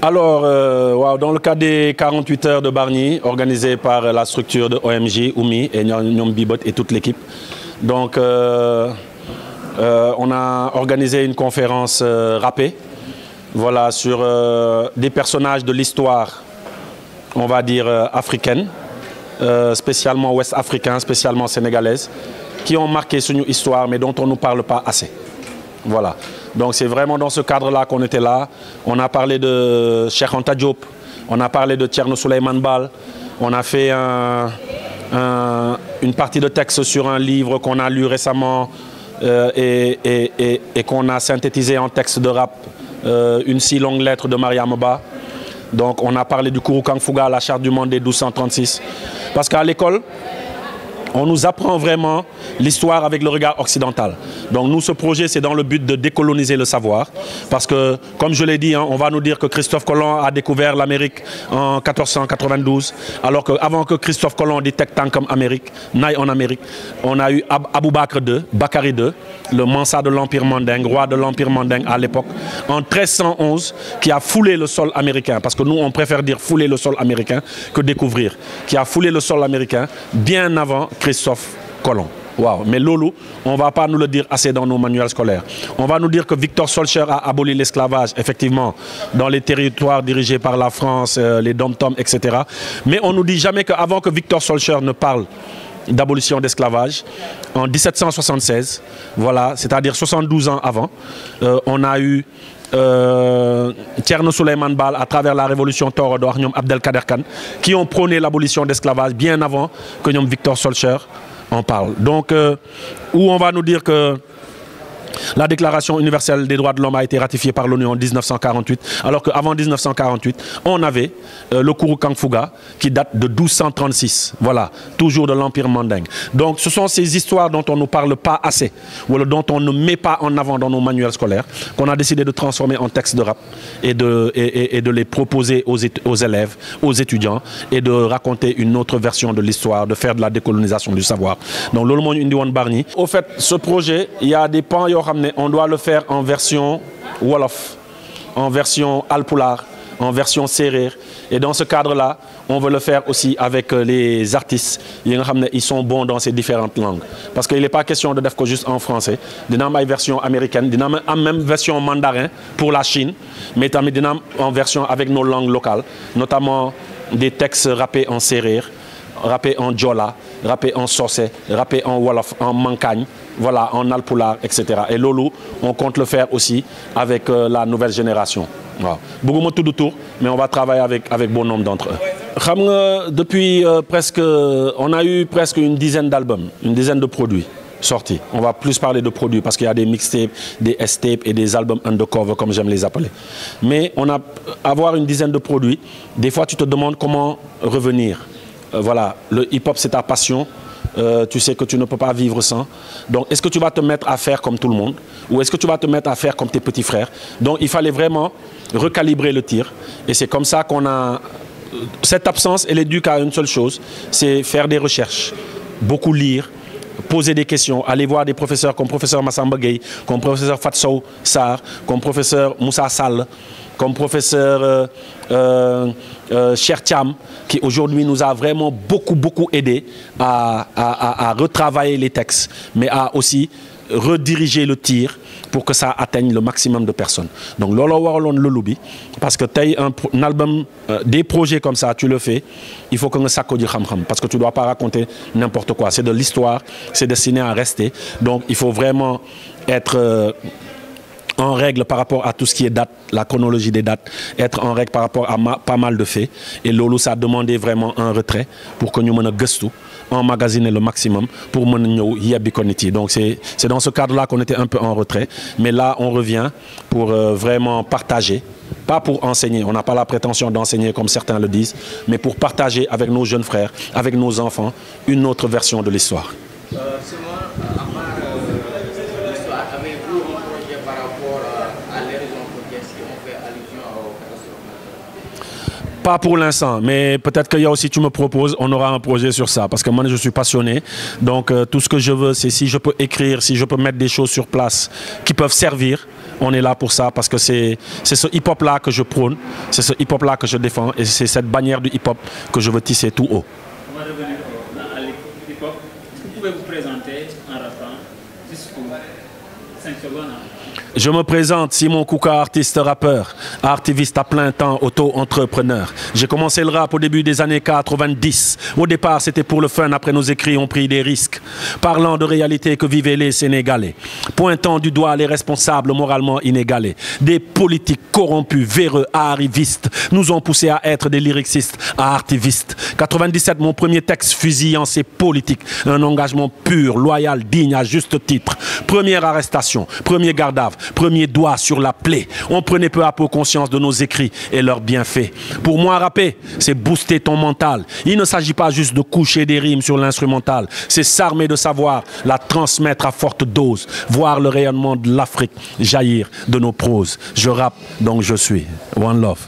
Alors, dans le cadre des 48 heures de Bargny, organisé par la structure de OMJ, Oumi et Nyom Bibot et toute l'équipe, donc on a organisé une conférence rappée, voilà, sur des personnages de l'histoire, on va dire africaine, spécialement ouest-africain, spécialement sénégalaise, qui ont marqué sur notre histoire, mais dont on ne nous parle pas assez. Voilà. Donc c'est vraiment dans ce cadre-là qu'on était là. On a parlé de Cheikh Anta Diop, on a parlé de Thierno Souleymane Baal, on a fait une partie de texte sur un livre qu'on a lu récemment et qu'on a synthétisé en texte de rap, une si longue lettre de Mariam Ba. Donc on a parlé du Kouroukan Fouga, la charte du monde des 1236. Parce qu'à l'école, on nous apprend vraiment l'histoire avec le regard occidental. Donc nous, ce projet, c'est dans le but de décoloniser le savoir. Parce que, comme je l'ai dit, on va nous dire que Christophe Colomb a découvert l'Amérique en 1492. Alors qu'avant que Christophe Colomb détecte tant comme Amérique, naille en Amérique, on a eu Abou Bakr II, Bakary II, le Mansa de l'Empire mandingue, roi de l'Empire mandingue à l'époque, en 1311, qui a foulé le sol américain. Parce que nous, on préfère dire fouler le sol américain que découvrir. Qui a foulé le sol américain bien avant Christophe Colomb. Wow. Mais Lolo, on ne va pas nous le dire assez dans nos manuels scolaires. On va nous dire que Victor Schœlcher a aboli l'esclavage, effectivement, dans les territoires dirigés par la France, les dom-toms, etc. Mais on ne nous dit jamais qu'avant que Victor Schœlcher ne parle d'abolition d'esclavage, en 1776, voilà, c'est-à-dire 72 ans avant, on a eu Thierno Souleymane Baal à travers la révolution Torodo, Nyom Abdelkader Khan, qui ont prôné l'abolition d'esclavage bien avant que Nyom Victor Schœlcher en parle. Donc, où on va nous dire que la Déclaration universelle des droits de l'homme a été ratifiée par l'ONU en 1948, alors qu'avant 1948, on avait le Kouroukan Fouga qui date de 1236, voilà, toujours de l'Empire mandingue. Donc ce sont ces histoires dont on ne nous parle pas assez, ou dont on ne met pas en avant dans nos manuels scolaires, qu'on a décidé de transformer en texte de rap et de les proposer aux élèves, aux étudiants, et de raconter une autre version de l'histoire, de faire de la décolonisation du savoir. Donc le monde Indiwan Bargny. Au fait, ce projet, il y a des pans. On doit le faire en version Wolof, en version Alpulaar, en version Serer. Et dans ce cadre-là, on veut le faire aussi avec les artistes. Ils sont bons dans ces différentes langues. Parce qu'il n'est pas question de faire juste en français. Il y a une version américaine, il y a même version mandarin pour la Chine, mais il y a en version avec nos langues locales, notamment des textes rappés en Serer, rappés en Djola, rappés en Sossé, rappés en Wolof, en Mankagne, voilà, en Alpulaar, etc. Et Lolo, on compte le faire aussi avec la nouvelle génération. Beaucoup de tout tour, mais on va travailler avec bon nombre d'entre eux. Depuis on a eu presque une dizaine d'albums, une dizaine de produits sortis. On va plus parler de produits parce qu'il y a des mixtapes, des S-tapes et des albums undercover, comme j'aime les appeler. Mais avoir une dizaine de produits, des fois tu te demandes comment revenir. Voilà, le hip-hop c'est ta passion, tu sais que tu ne peux pas vivre sans. Donc est-ce que tu vas te mettre à faire comme tout le monde ou est-ce que tu vas te mettre à faire comme tes petits frères? Donc il fallait vraiment recalibrer le tir et c'est comme ça qu'on a... Cette absence, elle est due qu'à une seule chose, c'est faire des recherches, beaucoup lire, poser des questions, aller voir des professeurs comme professeur Massamba Gueye, comme professeur Fatsou Sarr, comme professeur Moussa Sall, comme professeur Chertiam, qui aujourd'hui nous a vraiment beaucoup aidé à retravailler les textes, mais à aussi rediriger le tir pour que ça atteigne le maximum de personnes. Donc, lolo warlon le lobby, parce que tu as un album, des projets comme ça, tu le fais, il faut que ça code parce que tu ne dois pas raconter n'importe quoi. C'est de l'histoire, c'est destiné à rester. Donc, il faut vraiment être en règle par rapport à tout ce qui est date, la chronologie des dates, être en règle par rapport à pas mal de faits. Et Lolo, ça a demandé vraiment un retrait pour que nous puissions emmagasiner le maximum pour nous y. Donc c'est dans ce cadre-là qu'on était un peu en retrait. Mais là, on revient pour vraiment partager. Pas pour enseigner, on n'a pas la prétention d'enseigner comme certains le disent, mais pour partager avec nos jeunes frères, avec nos enfants, une autre version de l'histoire. Pas pour l'instant, mais peut-être qu'il y a aussi, tu me proposes, on aura un projet sur ça. Parce que moi, je suis passionné. Donc, tout ce que je veux, c'est si je peux écrire, si je peux mettre des choses sur place qui peuvent servir, on est là pour ça. Parce que c'est ce hip-hop-là que je prône, c'est ce hip-hop-là que je défends. Et c'est cette bannière du hip-hop que je veux tisser tout haut. On va revenir à l'hip-hop. Est-ce que vous pouvez vous présenter en rappant juste pour 5 secondes? Je me présente, Simon Kouka, artiste rappeur, activiste à plein temps, auto-entrepreneur. J'ai commencé le rap au début des années 90. Au départ, c'était pour le fun, après nos écrits ont pris des risques. Parlant de réalité que vivaient les Sénégalais. Pointant du doigt les responsables moralement inégalés. Des politiques corrompus, véreux, arrivistes, nous ont poussés à être des lyricistes, à artivistes. 97, mon premier texte fusillant, c'est politique. Un engagement pur, loyal, digne, à juste titre. Première arrestation, premier garde à vue. Premier doigt sur la plaie. On prenait peu à peu conscience de nos écrits et leurs bienfaits. Pour moi, rapper, c'est booster ton mental. Il ne s'agit pas juste de coucher des rimes sur l'instrumental. C'est s'armer de savoir, la transmettre à forte dose. Voir le rayonnement de l'Afrique jaillir de nos proses. Je rappe, donc je suis. One love.